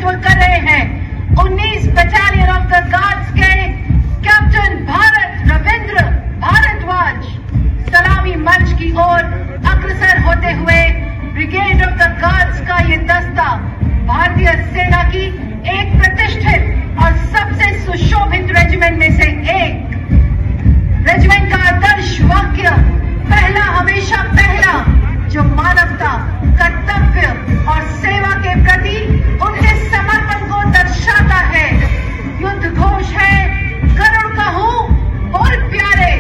नेतृत्व कर रहे हैं 19 बटालियन ऑफ द गार्ड्स के कैप्टन भारत रविंद्र भारद्वाज सलामी मंच की ओर अग्रसर होते हुए ब्रिगेड ऑफ द गार्ड्स का ये दस्ता भारतीय सेना की एक प्रतिष्ठित और सबसे सुशोभित रेजिमेंट में से एक। रेजिमेंट का आदर्श वाक्य पहला हमेशा पहला, जो मानवता, कर्तव्य और सेवा के प्रति उनके समर्पण को दर्शाता है। युद्ध घोष है गरुड़ कहूं बोल प्यारे।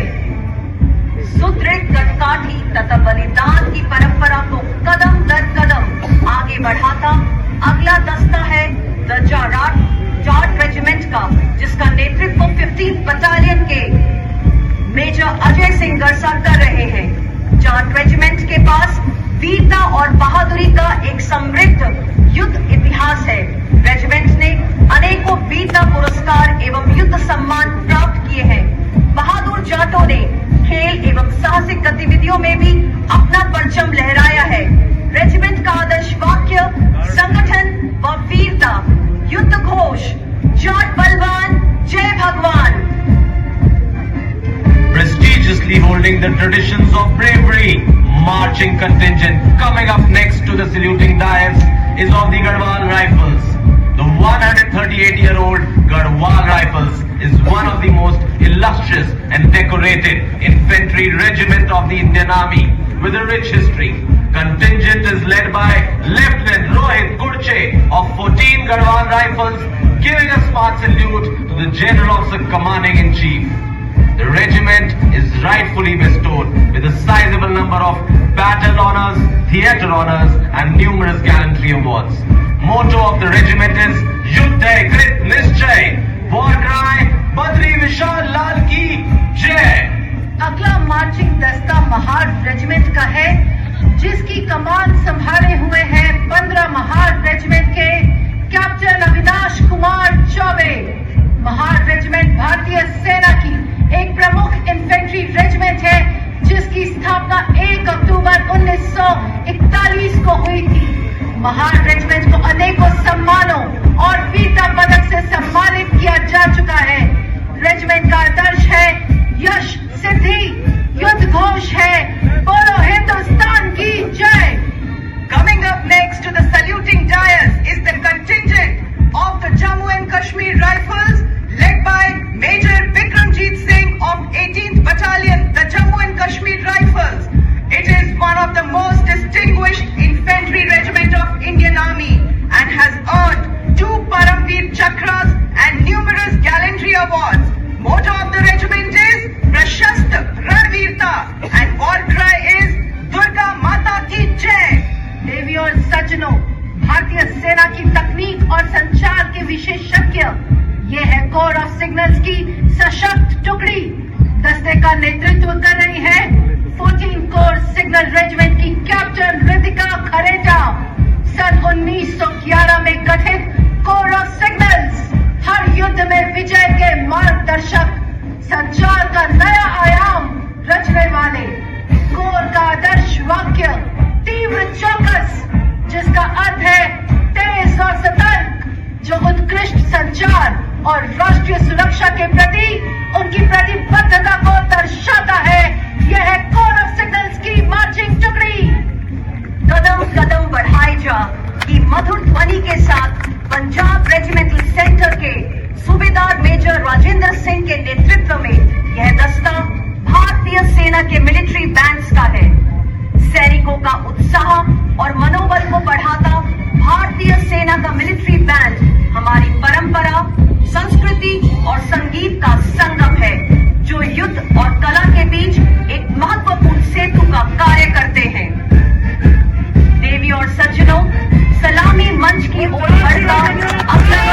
सुदृढ़ कटकाठी तथा बलिदान की परंपरा को कदम दर कदम आगे बढ़ाता अगला दस्ता है द जाट रेजिमेंट का, जिसका नेतृत्व 15 बटालियन के मेजर अजय सिंह गरसा कर रहे हैं। जाट रेजिमेंट के पास वीरता और बहादुरी का एक समृद्ध युद्ध इतिहास है। रेजिमेंट ने अनेकों वीरता पुरस्कार एवं युद्ध सम्मान प्राप्त किए हैं। बहादुर जाटों ने खेल एवं साहसिक गतिविधियों में भी अपना परचम लहराया है। रेजिमेंट का आदर्श वाक्य संगठन व वीरता, युद्ध घोष जाट बलवान जय भगवान। Prestigiously holding the traditions of bravery, marching contingent coming up next to the saluting dais is of the Garhwal Rifles. The 138-year-old Garhwal Rifles is one of the most illustrious and decorated infantry regiment of the Indian Army with a rich history. Contingent is led by Lieutenant Rohit Gurche of 14 Garhwal Rifles, giving a smart salute to the General Officer Commanding in Chief. The regiment is rightfully bestowed with a sizable number of battle honors, theatre honors and numerous gallantry awards. Motto of the regiment is Yuddha Krit Nischay, war cry Badri Vishal Lal ki Jai। अगला marching दस्ता Mahar regiment का है, जिसकी कमान संभाले हुए हैं 15 Mahar regiment के captain Avinash Kumar Choubey. Mahar regiment भारतीय सेना की एक प्रमुख इन्फेंट्री रेजिमेंट है, जिसकी स्थापना 1 अक्टूबर 1941 को हुई थी। महार रेजिमेंट को अनेकों सम्मानों और वीरता पदक से सम्मानित किया जा चुका है। रेजिमेंट का आदर्श है यश सिद्धि, युद्ध घोष है बोलो हिंदुस्तान की जय। Coming up next to the saluting dais is the contingent of the Jammu and Kashmir Rifles, led by Major Bikramjit Singh of 18th Battalion, the Jammu and Kashmir Rifles. It is one of the most distinguished infantry regiment of Indian Army and has earned 2 Paramveer Chakras and numerous gallantry awards. Motto of the regiment is Prashast Ranveerta and war cry is Durga Mata ki Jai। देवी और सज्जनों, भारतीय सेना की तकनीक और संचार के विशेषज्ञ ये है कोर ऑफ सिग्नल्स की सशक्त टुकड़ी। दस्ते का नेतृत्व कर रही है 14 कोर सिग्नल रेजिमेंट की कैप्टन रितिका खरेटा। सन 1911 में गठित कोर ऑफ सिग्नल्स हर युद्ध में विजय के मार्गदर्शक, संचार का नया आयाम रचने वाले। कोर का आदर्श वाक्य तीव्र चौकस, जिसका अर्थ है तेज और सतर्क, जो उत्कृष्ट संचार और राष्ट्रीय सुरक्षा के प्रति उनकी प्रतिबद्धता को दर्शाता है। यह है कोर ऑफ सिग्नल्स की मार्चिंग टुकड़ी। कदम कदम बढ़ाए जा की मधुर ध्वनि के साथ पंजाब रेजिमेंटल सेंटर के सूबेदार मेजर राजेंद्र सिंह के नेतृत्व में यह दस्ता भारतीय सेना के मिलिट्री बैंड्स का है। सैनिकों का उत्साह और मनोबल को बढ़ाता भारतीय सेना का मिलिट्री बैंड हमारी परंपरा, संस्कृति और संगीत का संगम है, जो युद्ध और कला के बीच एक महत्वपूर्ण सेतु का कार्य करते हैं। देवी और सज्जनों, सलामी मंच की ओर बढ़ता अगला